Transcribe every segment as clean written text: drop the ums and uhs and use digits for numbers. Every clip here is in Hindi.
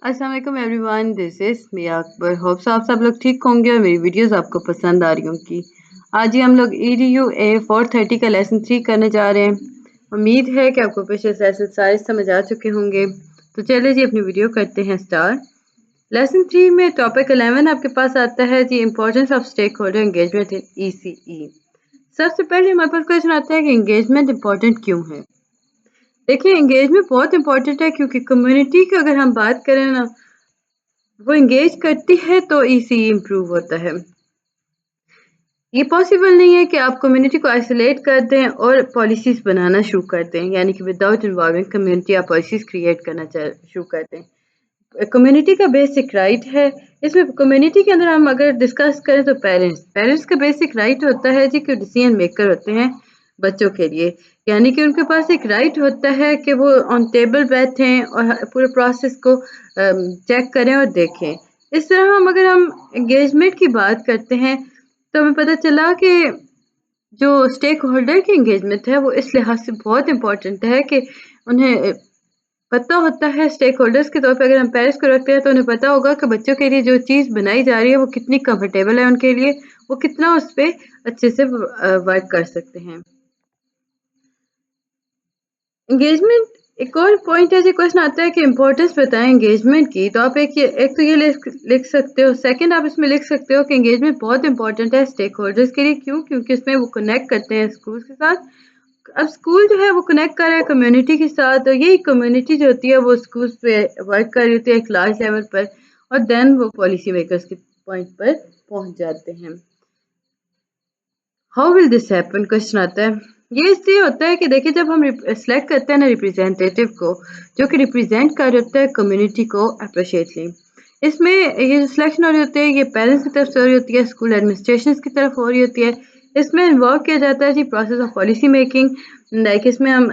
अस्सलाम वालेकुम everyone, this is Mia Akbar. Hopes आप सब लोग ठीक होंगे और मेरी वीडियोस आपको पसंद आ रही होंगी। आज ही हम लोग EDU-A 430 का लेसन 3 करने जा रहे हैं। उम्मीद है कि आपको पिछले लेसन सारे समझ आ चुके होंगे। तो चलिए जी अपनी वीडियो करते हैं स्टार्ट। लेसन 3 में टॉपिक 11 आपके पास आता है जी, importance of stakeholder engagement in ECE। सबसे पहले हमारे पास क्वेश्चन आता है कि एंगेजमेंट इंपॉर्टेंट क्यों है। देखिए, एंगेजमेंट बहुत इंपॉर्टेंट है क्योंकि कम्युनिटी की अगर हम बात करें ना, वो एंगेज करती है तो ECE इम्प्रूव होता है। ये पॉसिबल नहीं है कि आप कम्युनिटी को आइसोलेट कर दें और पॉलिसीज बनाना शुरू कर दें, यानी कि विदाउट इन्वॉल्विंग कम्युनिटी आप पॉलिसीज क्रिएट करना शुरू कर दें। कम्युनिटी का बेसिक राइट है। इसमें कम्युनिटी के अंदर हम अगर डिस्कस करें तो पेरेंट्स का बेसिक राइट होता है जी कि डिसीजन मेकर होते हैं बच्चों के लिए, यानी कि उनके पास एक राइट होता है कि वो ऑन टेबल बैठें और पूरे प्रोसेस को चेक करें और देखें। इस तरह हम एंगेजमेंट की बात करते हैं तो हमें पता चला कि जो स्टेक होल्डर की एंगेजमेंट है वो इस लिहाज से बहुत इंपॉर्टेंट है कि उन्हें पता होता है, स्टेक होल्डर्स के तौर पे अगर हम पेरेंट्स को रखते हैं तो उन्हें पता होगा कि बच्चों के लिए जो चीज़ बनाई जा रही है वो कितनी कंफर्टेबल है उनके लिए, वो कितना उस पे अच्छे से वर्क कर सकते हैं। एंगेजमेंट एक और पॉइंट है, जो क्वेश्चन आता है कि इंपॉर्टेंस बताएं एंगेजमेंट की, तो आप एक तो ये लिख सकते हो। सेकंड, आप इसमें लिख सकते हो कि एंगेजमेंट बहुत इंपॉर्टेंट है स्टेक होल्डर्स के लिए। क्यों? क्योंकि इसमें वो कनेक्ट करते हैं स्कूल के साथ। अब स्कूल जो है वो कनेक्ट कर रहा है कम्युनिटी के साथ, और यही कम्युनिटी जो होती है वो स्कूल पे वर्क कर रही होती है एक लार्ज लेवल पर, और देन वो पॉलिसी मेकर्स के पॉइंट पर पहुंच जाते हैं। How will this happen, question आता है। ये इसलिए होता है कि देखिए, जब हम सेलेक्ट करते हैं ना रिप्रेजेंटेटिव को, जो कि रिप्रेजेंट कर रहे होता है कम्युनिटी को अप्रिशिएटली, इसमें ये जो सिलेक्शन हो रही होती है ये पेरेंट्स की तरफ से हो रही होती है, स्कूल एडमिनिस्ट्रेशन की तरफ हो रही होती है। इसमें इन्वॉल्व किया जाता है जी process of policy making. Like इसमें हम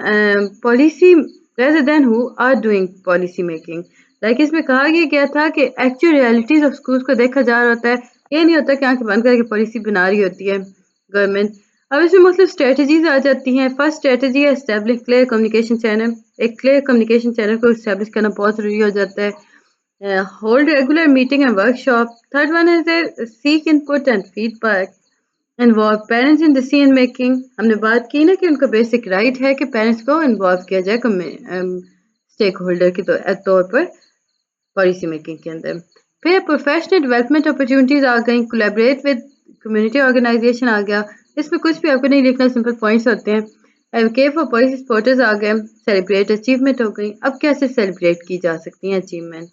policy rather than who are doing policy making. Like इसमें कहा गया था कि एक्चुअल रियलिटीज ऑफ स्कूल्स को देखा जा रहा होता है। ये नहीं होता कि आंखें बंद करके पॉलिसी बना रही होती है गवर्नमेंट। अब इसमें मतलब स्ट्रेटजीज आ जाती हैं। फर्स्ट स्ट्रेटजी है एस्टेब्लिश क्लियर कम्युनिकेशन चैनल। एक क्लियर कम्युनिकेशन चैनल को एस्टेब्लिश करना बहुत जरूरी हो जाता है। Hold regular meeting and workshop. Third one is seek input and feedback. Involve parents in decision making. हमने बात की ना कि उनका बेसिक राइट है कि पेरेंट्स को इन्वॉल्व किया जाए स्टेक होल्डर के तौर पर पॉलिसी मेकिंग के अंदर। फिर प्रोफेशनल डेवलपमेंट अपॉर्चुनिटीज आ गई, कोलैबोरेट विद कम्युनिटी ऑर्गेनाइजेशन आ गया। इसमें कुछ भी आपको नहीं लिखना, सिंपल पॉइंट्स होते हैं। एडवोकेट फॉर पॉलिसी सपोर्टर्स आ गए। सेलिब्रेट अचीवमेंट हो गई। अब कैसे सेलिब्रेट की जा सकती हैं अचीवमेंट।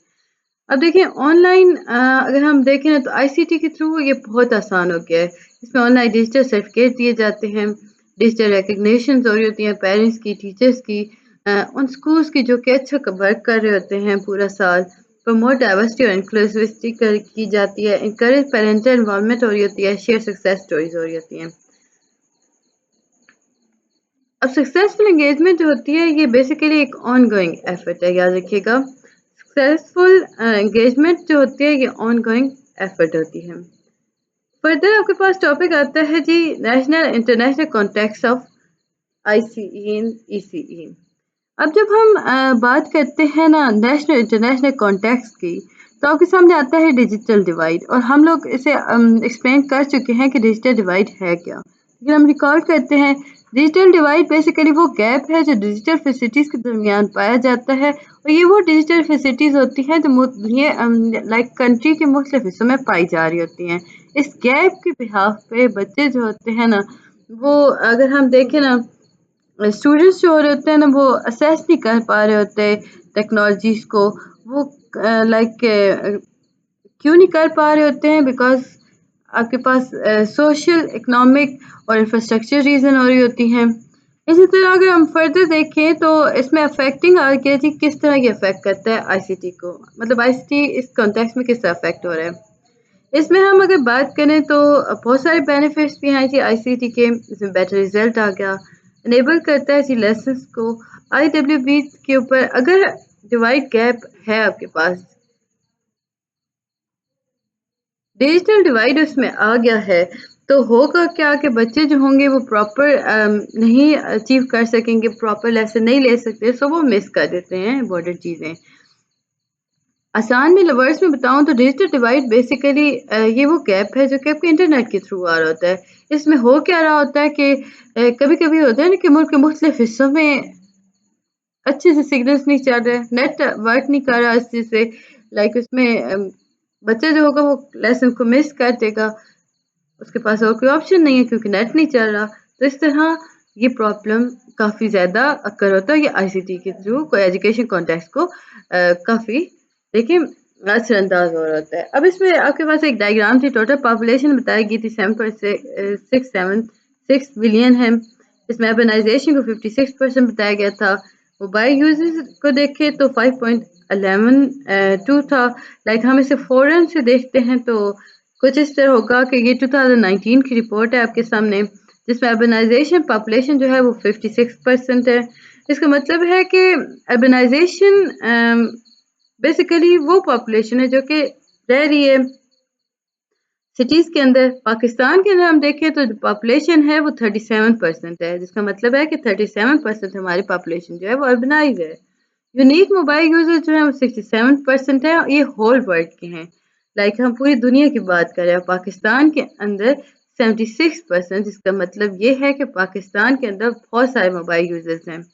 अब देखिए, ऑनलाइन अगर हम देखें ना तो ICT के थ्रू ये बहुत आसान हो गया है। इसमें ऑनलाइन डिजिटल सर्टिफिकेट दिए जाते हैं, डिजिटल रिकग्निशन हो रही होती हैं पेरेंट्स की, टीचर्स की, उन स्कूल्स की जो कि अच्छा वर्क कर रहे होते हैं पूरा साल। प्रमोट डाइवर्सिटी और इंक्लूसिविटी की जाती है। इंकरेज पेरेंटल इन्वॉल्वमेंट हो रही होती है। शेयर सक्सेस स्टोरीज हो रही होती हैं। अब सक्सेसफुल एंगेजमेंट जो होती है ये बेसिकली एक ऑन गोइंग एफर्ट है, याद रखिएगा। सक्सेसफुल एंगेजमेंट जो होती है ये ऑन गोइंग एफर्ट होती है। फर्दर आपके पास टॉपिक आता है जी, national international context of ICE and ECE। अब जब हम बात करते हैं ना नेशनल इंटरनेशनल कॉन्टेक्स्ट की, तो आपके सामने आता है डिजिटल डिवाइड, और हम लोग इसे एक्सप्लेन कर चुके हैं कि डिजिटल डिवाइड है क्या। लेकिन हम रिकॉल करते हैं, डिजिटल डिवाइड बेसिकली वो गैप है जो डिजिटल फैसिलिटीज़ के दरमियान पाया जाता है, और ये वो डिजिटल फैसिलिटीज़ होती हैं जो ये लाइक कंट्री के मुख्तलिफ हिस्सों में पाई जा रही होती हैं। इस गैप के बिहाफ पे बच्चे जो होते हैं ना, वो अगर हम देखें ना, स्टूडेंट्स जो हो रहे होते हैं ना, वो असेस नहीं कर पा रहे होते टेक्नोलॉजीज को। वो लाइक क्यों नहीं कर पा रहे होते हैं? बिकॉज आपके पास सोशल, इकोनॉमिक और इंफ्रास्ट्रक्चर रीज़न हो रही होती हैं। इसी तरह अगर हम फर्दर देखें तो इसमें अफेक्टिंग आ गया जी, किस तरह ये अफेक्ट करता है ICT को, मतलब ICT इस कॉन्टेक्स्ट में किस तरह अफेक्ट हो रहा है। इसमें हम अगर बात करें तो बहुत सारे बेनिफिट्स भी हैं जी ICT के। इसमें बेटर रिजल्ट आ गया, इनेबल करता है जी लेसन्स को। IWB के ऊपर अगर डिवाइड गैप है आपके पास, डिजिटल डिवाइड उसमें आ गया है, तो होगा क्या कि बच्चे जो होंगे वो प्रॉपर नहीं अचीव कर सकेंगे, प्रॉपर लेसन नहीं ले सकते, सो वो मिस कर देते हैं इम्पोर्टेंट चीज़ें। आसान में वर्ड्स में बताऊँ तो डिजिटल डिवाइड बेसिकली ये वो गैप है जो कि आपके इंटरनेट के थ्रू आ रहा होता है। इसमें हो क्या रहा होता है कि कभी-कभी होता है ना कि मुल्क के मुख्तलिफ हिस्सों में अच्छे से सिग्नल्स नहीं चल रहे, नेट वर्क नहीं कर रहा अच्छे से, लाइक उसमें बच्चा जो होगा वो लेसन को मिस कर देगा, उसके पास और कोई ऑप्शन नहीं है क्योंकि नेट नहीं चल रहा। तो इस तरह ये प्रॉब्लम काफ़ी ज़्यादा अकर होता है, ये आईसीटी के थ्रू कोई एजुकेशन कॉन्टेक्स्ट को काफ़ी देखिए असरअंदाज हो रहा होता है। अब इसमें आपके पास एक डायग्राम थी, टोटल पॉपुलेशन बताई गई थी 7.676 बिलियन है। इसमें अर्बनाइजेशन को 56% बताया गया था। मोबाइल यूजर्स को देखें तो 5.11 था। लाइक हम इसे फॉरन से देखते हैं तो कुछ इस तरह होगा कि ये 2019 की रिपोर्ट है आपके सामने, जिसमें अर्बनाइजेशन पॉपुलेशन जो है वो 56% है। इसका मतलब है कि अर्बनाइजेशन बेसिकली वो पॉपुलेशन है जो कि रह रही है सिटीज़ के अंदर। पाकिस्तान के अंदर हम देखें तो जो पॉपुलेशन है वो 37% है, जिसका मतलब है कि 37% हमारी पॉपुलेशन जो है वो अर्बनाइज है। यूनिक मोबाइल यूजर जो है वो 67% है, ये होल वर्ल्ड के हैं। लाइक हम पूरी दुनिया की बात कर रहे हैं, पाकिस्तान के अंदर 76%, जिसका मतलब ये है कि पाकिस्तान के अंदर बहुत सारे मोबाइल यूजर्स हैं।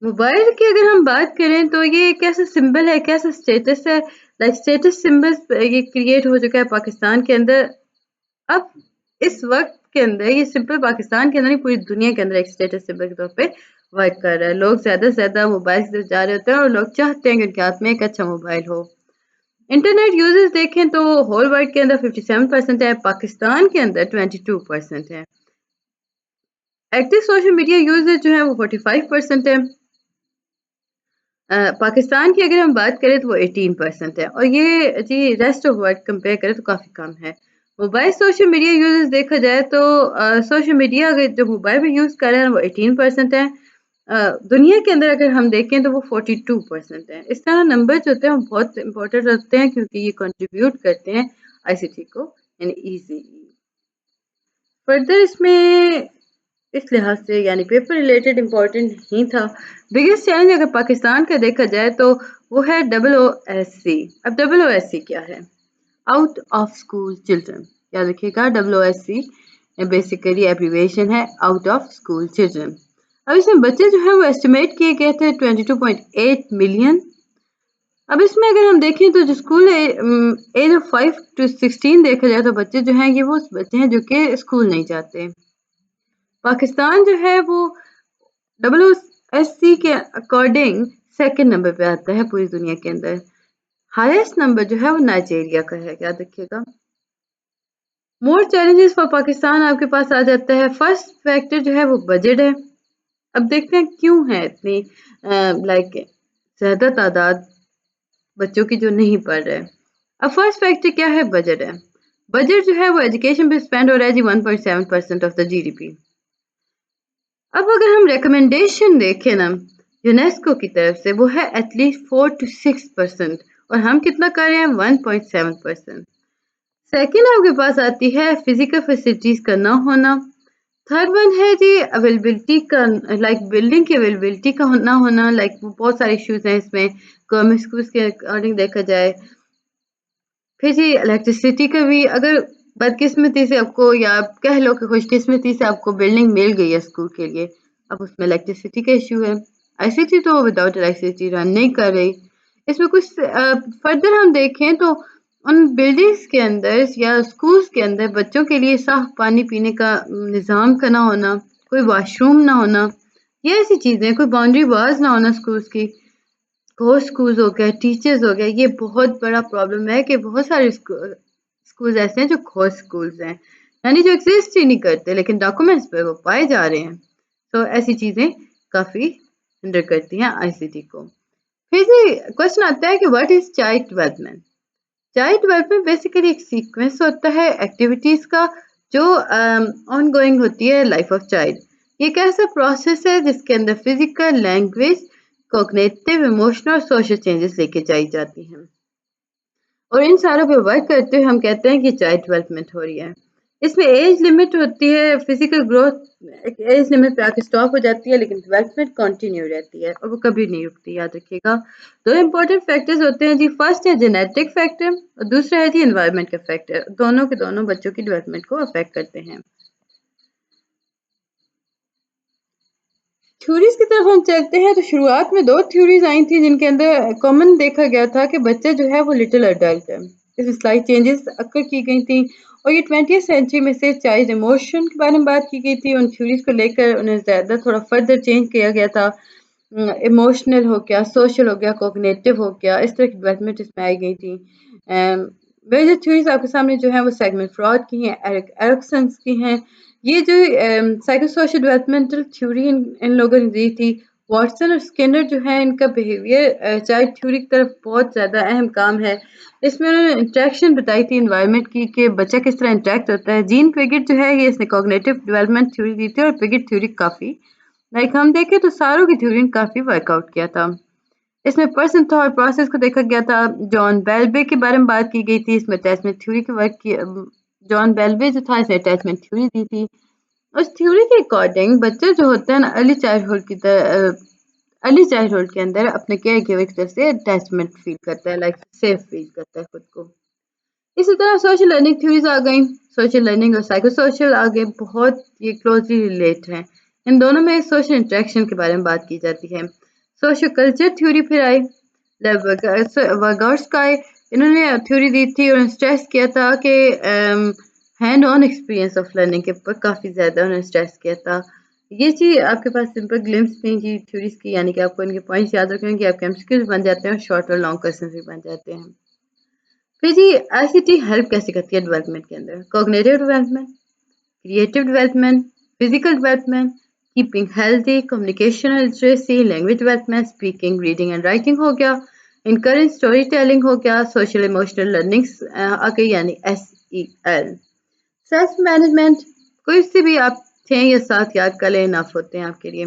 मोबाइल की अगर हम बात करें तो ये एक ऐसा सिंबल है, कैसा स्टेटस है, लाइक स्टेटस सिंबल्स ये क्रिएट हो चुका है पाकिस्तान के अंदर। अब इस वक्त के अंदर ये सिंपल पाकिस्तान के अंदर नहीं, पूरी दुनिया के अंदर एक स्टेटस सिंबल के तौर पे वर्क कर रहा है। लोग ज़्यादा से ज़्यादा मोबाइल की तरफ जा रहे होते हैं और लोग चाहते हैं कि उनके हाथ में एक अच्छा मोबाइल हो। इंटरनेट यूजर्स देखें तो होल वर्ल्ड के अंदर 57% है, पाकिस्तान के अंदर 22% है। एक्टिव सोशल मीडिया यूजर्स जो है वो 45% है। पाकिस्तान की अगर हम बात करें तो वो 18% है, और ये जी रेस्ट ऑफ वर्ल्ड कंपेयर करें तो काफ़ी कम है। मोबाइल सोशल मीडिया यूजर्स देखा जाए तो सोशल मीडिया अगर जो मोबाइल में यूज़ कर रहे हैं वो 18% है। दुनिया के अंदर अगर हम देखें तो वो 42% है। इस तरह नंबर जो होते हैं वो बहुत इंपॉर्टेंट रखते हैं क्योंकि ये कंट्रीब्यूट करते हैं आईसीटी को यानी ईजी। फर्दर इसमें इस लिहाज से यानी पेपर रिलेटेड इम्पोर्टेंट नहीं था। बिगेस्ट चैलेंज अगर पाकिस्तान का देखा जाए तो वो है WOSC। अब WOSC क्या है? Out of school children. याद रखिएगा, WOSC बेसिकली एब्रीवेशन है आउट ऑफ स्कूल चिल्ड्रन। अब इसमें बच्चे जो हैं वो एस्टिमेट किए गए थे 22.8 मिलियन। अब इसमें अगर हम देखें तो जो स्कूल एज ऑफ 5 to 16 देखा जाए तो बच्चे जो हैं ये वो बच्चे हैं जो कि स्कूल नहीं जाते। पाकिस्तान जो है वो WOSC के अकॉर्डिंग सेकंड नंबर पे आता है पूरी दुनिया के अंदर। हाईएस्ट नंबर जो है वो नाइजीरिया का है, याद रखिएगा। मोर चैलेंजेस फॉर पाकिस्तान आपके पास आ जाता है। फर्स्ट फैक्टर जो है वो बजट है। अब देखते हैं क्यों है इतनी लाइक ज़्यादा तादाद बच्चों की जो नहीं पढ़ रहे। अब फर्स्ट फैक्टर क्या है? बजट है। बजट जो है वो एजुकेशन पे स्पेंड हो रहा है जी 1.7% ऑफ द GDP। अब अगर हम रिकमेंडेशन देखें ना यूनेस्को की तरफ से, वो है एटलीस्ट 4 to 6%, और हम कितना कर रहे हैं? 1.7%। सेकेंड आपके पास आती है फिजिकल फैसिलिटीज का ना होना। थर्ड वन है जी अवेलेबिलिटी का, लाइक बिल्डिंग की अवेलेबिलिटी का ना होना। लाइक बहुत सारे इश्यूज हैं इसमें गवर्नमेंट स्कूल्स के अकॉर्डिंग देखा जाए। फिर जी इलेक्ट्रिसिटी का भी, अगर बदकिस्मती से आपको या आप कह लो कि खुशकिस्मती से आपको बिल्डिंग मिल गई है स्कूल के लिए, अब उसमें इलेक्ट्रिसिटी का इशू है। आईसीटी तो विदाउट इलेक्ट्रिसिटी रन नहीं कर रही। इसमें कुछ फर्दर हम देखें तो उन बिल्डिंग्स के अंदर या स्कूल्स के अंदर बच्चों के लिए साफ पानी पीने का निज़ाम का ना होना, कोई वॉशरूम ना होना, ये ऐसी चीज़ें, कोई बाउंड्री वाल्स ना होना स्कूल्स की, कोर स्कूल्स हो गए, टीचर्स हो गए, ये बहुत बड़ा प्रॉब्लम है कि बहुत सारे स्कूल्स ऐसे हैं जो खोर स्कूल्स हैं, यानी जो एग्जिस्ट ही नहीं करते लेकिन डॉक्यूमेंट्स पे वो पाए जा रहे हैं। तो ऐसी चीज़ें काफ़ी हिंडर करती हैं आईसीटी को। फिर भी क्वेश्चन आता है कि what is child development? Child development basically एक सीक्वेंस होता है एक्टिविटीज़ का जो ऑन गोइंग होती है लाइफ ऑफ चाइल्ड। ये एक ऐसा प्रोसेस है जिसके अंदर फिजिकल, लैंग्वेज, कॉग्निटिव, इमोशनल और सोशल चेंजेस लेके जाई जाती हैं, और इन सारों पे वर्क करते हुए हम कहते हैं कि चाइल्ड डेवलपमेंट हो रही है। इसमें एज लिमिट होती है, फिजिकल ग्रोथ एक एज लिमिट पे आके स्टॉप हो जाती है, लेकिन डेवलपमेंट कंटिन्यू रहती है और वो कभी नहीं रुकती, याद रखिएगा। दो इंपॉर्टेंट फैक्टर्स होते हैं जी, फर्स्ट है जेनेटिक फैक्टर और दूसरा है जी एनवायरनमेंट का फैक्टर। दोनों के दोनों बच्चों की डेवलपमेंट को अफेक्ट करते हैं। थ्योरीज की तरफ हम चलते हैं तो शुरुआत में दो थ्योरीज आई थी जिनके अंदर कॉमन देखा गया था कि बच्चा जो है वो लिटिल अडल्ट है। इसमें स्लाइड चेंजेस अक्कर की गई थी और ये 20th सेंचुरी में से चाइल्ड इमोशन के बारे में बात की गई थी। उन थ्योरीज को लेकर उन्हें ज़्यादा थोड़ा फर्दर चेंज किया गया था। इमोशनल हो गया, सोशल हो गया, कोग्निटिव हो गया, इस तरह की डेवलपमेंट इसमें आई गई थी। मेजर थ्योरीज आपके सामने जो है वो सेगमेंट फ्रॉड की हैं, एरिक एरिक्सन्स की हैं। ये जो साइको सोशल डेवलपमेंटल थ्योरी इन लोगों ने दी थी, वॉटसन और स्किनर जो है इनका बिहेवियर चाइल्ड थ्योरी की तरफ बहुत ज़्यादा अहम काम है। इसमें उन्होंने इंट्रैक्शन बताई थी इन्वायरमेंट की कि बच्चा किस तरह इंटरेक्ट होता है। जीन पिगेट जो है ये इसने कॉग्निटिव डेवलपमेंट थ्योरी दी थी और पिगेट थ्योरी काफ़ी लाइक हम देखें तो सारों की थ्योरी ने काफ़ी वर्कआउट किया था। इसमें पर्सन थॉट प्रोसेस को देखा गया था। जॉन बेल्बे के बारे में बात की गई थी। इसमें अटैचमेंट थ्योरी के वर्क की जॉन बेल्बे जो था इसने अटैचमेंट थ्योरी दी थी। उस थ्योरी के अकॉर्डिंग बच्चा जो होता है ना अर्ली चाइल्डहुड के अंदर अपने केयर गिवर की तरफ से अटैचमेंट फील करता है, लाइक सेफ फील करता है खुद को। इसी तरह सोशल लर्निंग थ्योरीज आ गई। सोशल लर्निंग और साइको सोशल आ गए, बहुत ये क्लोजली रिलेट हैं। इन दोनों में सोशल इंटरेक्शन के बारे में बात की जाती है। सोशल कल्चर थ्योरी फिर आई, वर्गोट्स्काय इन्होंने थ्योरी दी थी और स्ट्रेस किया था कि hand on experience of learning के ऊपर काफ़ी ज़्यादा उन्होंने स्ट्रेस किया था। ये चीज़ आपके पास सिंपल ग्लिम्स थी जी थ्योरीज की, यानी कि आपको इनके पॉइंट्स याद रखेंगे, आपके एमसीक्यूज बन जाते हैं और शॉर्ट और लॉन्ग क्वेश्चन भी बन जाते हैं। फिर जी आईसीटी हेल्प कैसे करती है डेवलपमेंट के अंदर? Cognitive development, creative development, physical development, keeping healthy, communication literacy, language development, speaking, reading and writing हो गया, इनकरेज स्टोरी टेलिंग हो गया, सोशल इमोशनल लर्निंग्स आ गई यानी SEL, सेल्फ मैनेजमेंट। कोई से भी आप 6 या 7 याद कर लें, इनफ होते हैं आपके लिए।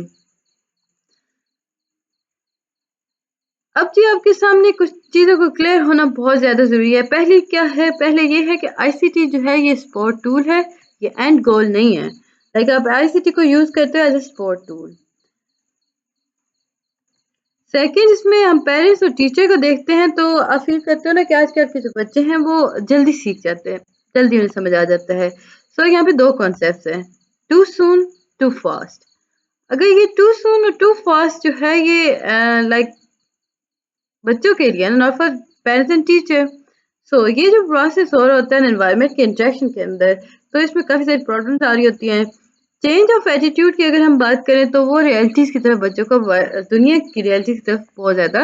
अब जी आपके सामने कुछ चीज़ों को क्लियर होना बहुत ज़्यादा ज़रूरी है। पहली क्या है? पहले ये है कि आईसीटी जो है ये सपोर्ट टूल है, ये एंड गोल नहीं है। लाइक आप आईसीटी को यूज़ करते हो as a support tool. Second, इसमें हम पेरेंट्स और टीचर को देखते हैं तो आप फील करते हो ना कि आजकल के जो बच्चे हैं वो जल्दी सीख जाते हैं, जल्दी उन्हें समझ आ जाता है। सो यहाँ पे दो कॉन्सेप्ट्स हैं, टू सून, टू फास्ट। अगर ये टू सून और टू फास्ट जो है ये लाइक बच्चों के लिए not for parents and teacher. So ये जो प्रोसेस हो रहा होता है एनवायरनमेंट के इंटरेक्शन के अंदर, तो इसमें काफ़ी सारी प्रॉब्लम्स आ रही होती हैं। चेंज ऑफ एटीट्यूड की अगर हम बात करें तो वो रियलिटीज़ की तरफ बच्चों को दुनिया की रियलिटी की तरफ बहुत ज़्यादा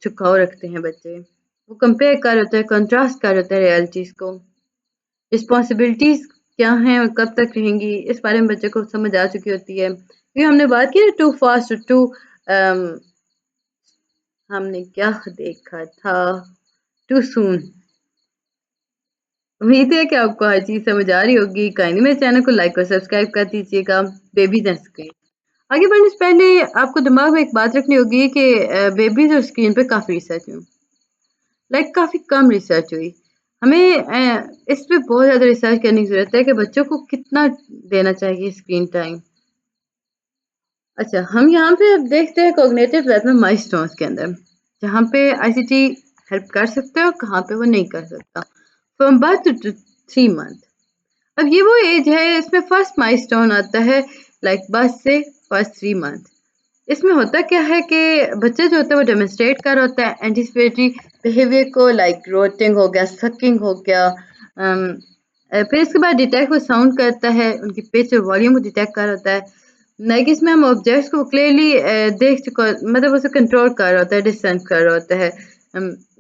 झुकाव रखते हैं बच्चे। वो कंपेयर कर होते हैं, कंट्रास्ट कर होते हैं रियलिटीज़ को। रिस्पॉन्सिबिलिटीज़ क्या हैं और कब तक रहेंगी, इस बारे में बच्चे को समझ आ चुकी होती है। क्योंकि हमने बात की ना टू फास्ट टू हमने क्या देखा था, टू सून। उम्मीद है कि आपको हर चीज़ समझ आ रही होगी। काइंडली मेरे चैनल को लाइक और सब्सक्राइब कर दीजिएगा। बेबीज एंड स्क्रीन, आगे बढ़ने से पहले आपको दिमाग में एक बात रखनी होगी कि बेबीज और स्क्रीन पे काफ़ी रिसर्च हुई, लाइक काफ़ी कम रिसर्च हुई। हमें इस पे बहुत ज़्यादा रिसर्च करने की ज़रूरत है कि बच्चों को कितना देना चाहिए स्क्रीन टाइम। अच्छा, हम यहाँ पे अब देखते हैं कॉग्निटिव डेवलपमेंट माइलस्टोन्स के अंदर, जहाँ पे आईसीटी हेल्प कर सकता है और कहाँ पे वो नहीं कर सकता। फ्रॉम बर्थ टू 3 मंथ, अब ये वो एज है, इसमें फर्स्ट माइलस्टोन आता है लाइक बर्थ से फर्स्ट 3 मंथ। इसमें होता क्या है कि बच्चा जो होता है वो डेमोन्स्ट्रेट कर रहा होता है एंटीसिपेटरी बिहेवियर को, लाइक रोटिंग हो गया, सकिंग हो गया। फिर इसके बाद डिटेक्ट वो साउंड करता है, उनकी पिच और वॉल्यूम को डिटेक्ट कर होता है। लाइक इसमें हम ऑब्जेक्ट्स को क्लियरली देख चुका, मतलब उसे कंट्रोल कर रहा होता है, डिस्टेंस कर रहा होता है।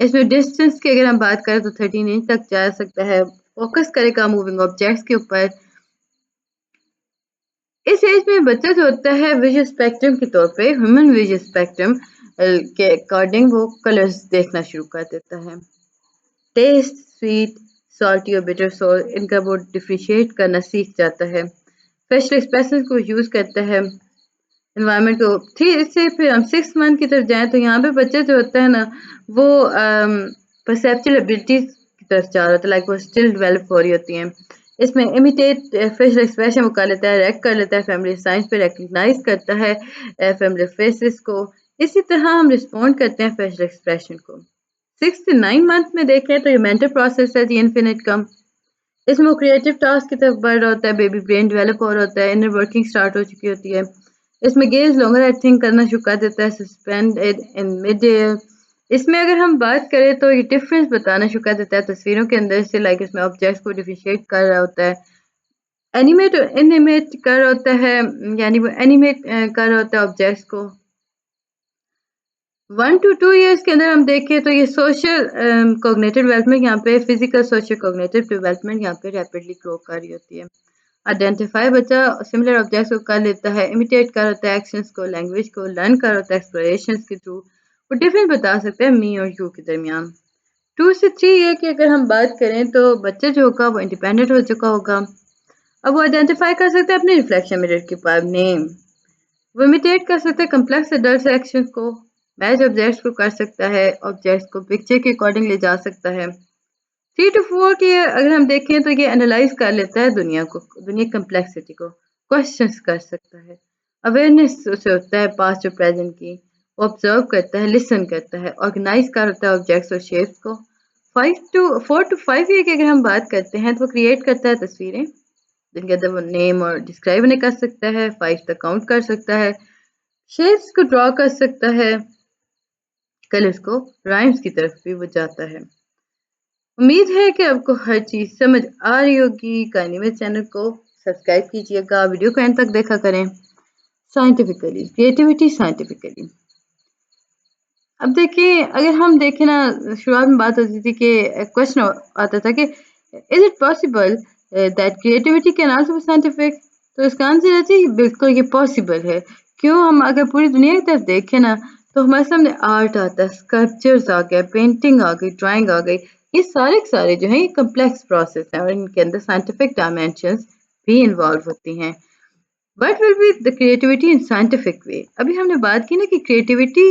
इसमें डिस्टेंस की अगर हम बात करें तो 13 इंच तक जा सकता है। फोकस करेगा मूविंग ऑब्जेक्ट्स के ऊपर। इस एज में बच्चा जो होता है विजुअल स्पेक्ट्रम के तौर पे, ह्यूमन विजुअल स्पेक्ट्रम के अकॉर्डिंग वो कलर्स देखना शुरू कर देता है। टेस्ट, स्वीट, सॉल्टी और बिटर सोल, इनका वो डिफ्रेंशिएट करना सीख जाता है। फेशियल एक्सप्रेशन को यूज़ करता है एनवायरनमेंट को। ठीक, इससे फिर हम 6 मंथ की तरफ जाएँ तो यहाँ पे बच्चा जो होता है ना वो परसेप्चुअल एबिलिटीज़ की तरफ जा रहा होता है, लाइक वो स्टिल डेवलप हो रही होती हैं। इसमें इमिटेट फेशियल एक्सप्रेशन वो कर लेता है, रेक कर लेता है, फैमिली साइंस पे रिकग्नाइज करता है फैमिली फेसेस को। इसी तरह हम रिस्पॉन्ड करते हैं फेशियल एक्सप्रेशन को। 6 से 9 मंथ में देखें तो ये मेंटल प्रोसेस है जी इन्फिनिट कम। इसमें वो क्रिएटिव टास्क की तरफ बढ़ रहा होता है, बेबी ब्रेन डेवलप हो रहा होता है, इनर वर्किंग स्टार्ट हो चुकी होती है। इसमें गेज लॉन्गर एट थिंक करना शुरू कर देता है, सस्पेंडेड इन मिड एयर। इसमें अगर हम बात करें तो ये डिफरेंस बताना शुरू कर देता है तस्वीरों के अंदर से, लाइक इसमें ऑब्जेक्ट्स को डिफरेंशिएट कर रहा होता है। एनिमेट एनिमेट कर रहा होता है, यानी वो एनिमेट कर रहा होता है ऑब्जेक्ट्स को। 1 to 2 years के अंदर हम देखें तो ये सोशल कोग्निटिव डेवलपमेंट यहाँ पे फिजिकल सोशल कोग्निटिव डेवलपमेंट यहाँ पे रैपिडली ग्रो कर रही होती है। आइडेंटिफाई बच्चा सिमिलर ऑब्जेक्ट्स को कर लेता है, इमिटेट कर होता है एक्शंस को, लैंग्वेज को लर्न कर होता है एक्सप्लोरेशंस के थ्रू। वो डिफरेंस बता सकते हैं मी और यू के दरमियान। 2 से 3 ईयर की अगर हम बात करें तो बच्चा जो होगा वो इंडिपेंडेंट हो चुका होगा। अब वो आइडेंटिफाई कर सकते हैं अपने रिफ्लेक्शन मिरर के पास नेम, वो इमिटेट कर सकते हैं कम्प्लेक्स एडल्ट एक्शन को, मैच ऑब्जेक्ट्स को कर सकता है, ऑब्जेक्ट्स को पिक्चर के अकॉर्डिंग ले जा सकता है। 3 to 4 की अगर हम देखें तो ये एनालाइज कर लेता है दुनिया को, दुनिया कम्प्लेक्सिटी को, क्वेश्चंस कर सकता है, अवेयरनेस उसे होता है पास्ट और प्रेजेंट की, वो ऑब्जर्व करता है, लिसन करता है, ऑर्गेनाइज करता है ऑब्जेक्ट्स और शेप्स को। 4 to 5 ईयर की अगर हम बात करते हैं तो वो क्रिएट करता है तस्वीरें जिनके अंदर वो नेम और डिस्क्राइब नहीं कर सकता है, 5 तक काउंट कर सकता है, शेप्स को ड्रॉ कर सकता है, कलर्स को, राइम्स की तरफ भी वो जाता है। उम्मीद है कि आपको हर चीज़ समझ आ रही होगी। काइनी में चैनल को सब्सक्राइब कीजिएगा, वीडियो को एंड तक देखा करें। साइंटिफिकली क्रिएटिविटी साइंटिफिकली, अब देखिए अगर हम देखें ना, शुरुआत में बात होती थी कि क्वेश्चन आता था कि is it possible that creativity can also be scientific. तो इसका आंसर है जी बिल्कुल ये पॉसिबल है। क्यों, हम अगर पूरी दुनिया की तरफ देखें ना तो हमारे सामने आर्ट आता है, स्कल्पचर्स आ गए, पेंटिंग आ गई, ड्राइंग आ गई। ये सारे के सारे जो हैं ये कम्प्लेक्स प्रोसेस हैं और इनके अंदर साइंटिफिक डायमेंशंस भी इन्वॉल्व होती हैं। What will be the creativity in scientific way? अभी हमने बात की ना कि क्रिएटिविटी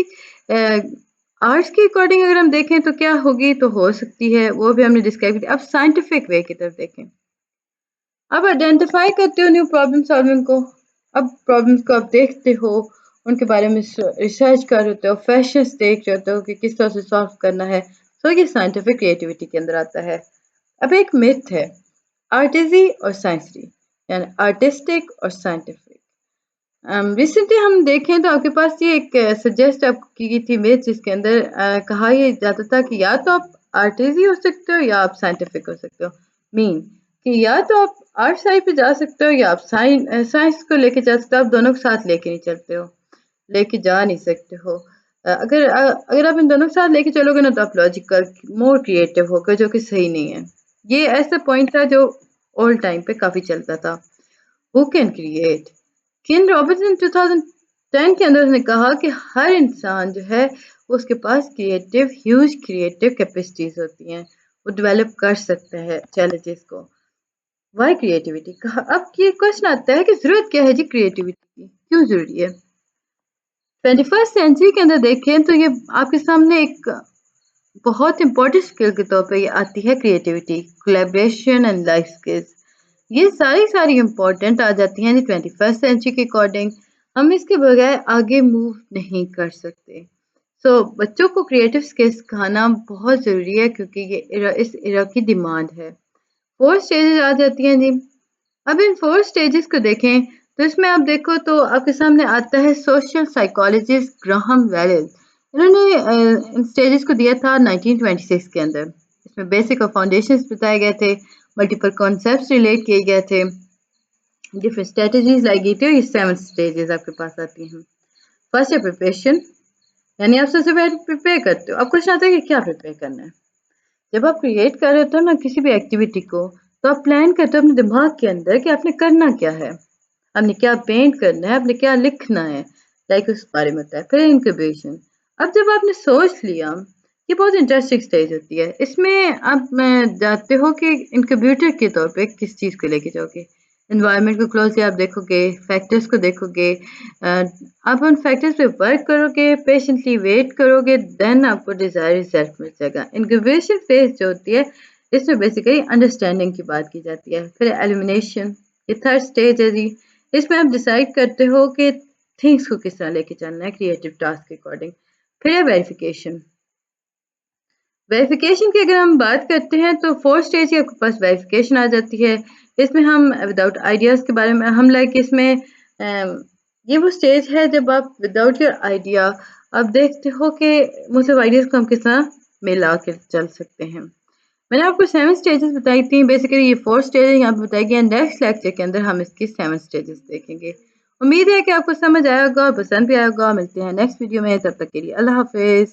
आर्ट्स के अकॉर्डिंग अगर हम देखें तो क्या होगी, तो हो सकती है, वो भी हमने डिस्क्राइब की। अब साइंटिफिक वे की तरफ देखें, अब आइडेंटिफाई करते हो न्यू प्रॉब्लम सॉल्विंग को। अब प्रॉब्लम्स को आप देखते हो, उनके बारे में रिसर्च कर रहे हो, फैशंस देख रहे हो कि किस तरह से सॉल्व करना है। तो ये साइंटिफिक क्रिएटिविटी के अंदर आता है। अब एक मिथ है आर्टिजी और साइंसरी, यानी आर्टिस्टिक और साइंटिफिक। रिसेंटली हम देखें तो आपके पास ये एक सजेस्ट आप की गई थी इमेज जिसके अंदर कहा ये जाता था कि या तो आप आर्टिस्ट हो सकते हो या आप साइंटिफिक हो सकते हो। मीन कि या तो आप आर्ट साइड पे जा सकते हो या आप साइंस को लेके जा सकते हो, आप दोनों को साथ लेके नहीं चलते हो, लेके जा नहीं सकते हो। अगर आप इन दोनों के साथ लेके चलोगे ना तो आप लॉजिकल मोर क्रिएटिव होकर, जो कि सही नहीं है। ये ऐसा पॉइंट था जो ओल्ड टाइम पे काफी चलता था। हु कैन क्रिएट, किन रॉबर्टसन 2010 के अंदर उसने कहा कि हर इंसान जो है उसके पास ह्यूज क्रिएटिव कैपेसिटीज होती हैं, वो डेवलप कर सकता है चैलेंजेस को। वाई क्रिएटिविटी कहा। अब ये क्वेश्चन आता है कि जरूरत क्या है जी क्रिएटिविटी की, क्यों जरूरी है। 21st सेंचुरी के अंदर देखें तो ये आपके सामने एक बहुत इंपॉर्टेंट स्किल के तौर पे ये आती है creativity, collaboration and life skills. ये सारी इम्पोर्टेंट आ जाती हैं 21st सेंचुरी के अकॉर्डिंग। हम इसके बगैर आगे मूव नहीं कर सकते। बच्चों को क्रिएटिव स्किल्स सिखाना बहुत ज़रूरी है क्योंकि ये इस इरा की डिमांड है। 4 स्टेजेस आ जाती हैं जी। अब इन 4 स्टेजेस को देखें तो इसमें आप देखो तो आपके सामने आता है सोशल साइकोलॉजिस्ट ग्राहम वेलेस। इन्होंने इन स्टेजेस को दिया था 1926 के अंदर। इसमें बेसिक और फाउंडेशंस बताए गए थे, मल्टीपल कॉन्सेप्ट्स रिलेट किए गए थे, डिफरेंट स्ट्रेटजीज लाई गई थी। ये 7 स्टेजेस आपके पास आती हैं। फर्स्ट है प्रिपरेशन, यानी आप सबसे पहले प्रिपेयर करते हो। अब क्वेश्चन आता है कि क्या प्रिपेयर करना है। जब आप क्रिएट कर रहे होते हो ना किसी भी एक्टिविटी को, तो आप प्लान करते हो अपने दिमाग के अंदर कि आपने करना क्या है, आपने क्या पेंट करना है, आपने क्या लिखना है, लाइक उस बारे में होता है। फिर इंक्यूबेशन, अब जब आपने सोच लिया, ये बहुत इंटरेस्टिंग स्टेज होती है। इसमें आप जाते हो कि इंक्यूबेटर के तौर पे किस चीज़ को लेके जाओगे। इन्वायरमेंट को क्लोजली आप देखोगे, फैक्टर्स को देखोगे, आप उन फैक्टर्स पे वर्क करोगे, पेशेंटली वेट करोगे, देन आपको डिजायर रिजल्ट मिल जाएगा। इंक्यूबेशन फेज जो होती है इसमें बेसिकली अंडरस्टैंडिंग की बात की जाती है। फिर एलिमिनेशन, ये थर्ड स्टेज है जी। इसमें आप डिसाइड करते हो कि थिंग्स को किस तरह लेके चलना है क्रिएटिव टास्क के अकॉर्डिंग। फिर है वेरिफिकेशन। वेरिफिकेशन की अगर हम बात करते हैं तो फोर्थ स्टेज की आपके पास वेरिफिकेशन आ जाती है। इसमें हम विदाउट आइडियाज़ के बारे में हम लाइक इसमें ये वो स्टेज है जब आप विदाउट योर आइडिया आप देखते हो कि मतलब आइडियाज़ को हम किस तरह मिला के चल सकते हैं। मैंने आपको 7 स्टेजेस बताई थी। बेसिकली ये 4 स्टेज यहाँ पे बताई गई। नेक्स्ट लेक्चर के अंदर हम इसकी 7 स्टेजेस देखेंगे। उम्मीद है कि आपको समझ आया होगा और पसंद भी आया होगा। मिलते हैं नेक्स्ट वीडियो में, तब तक के लिए अल्लाह हाफिज़।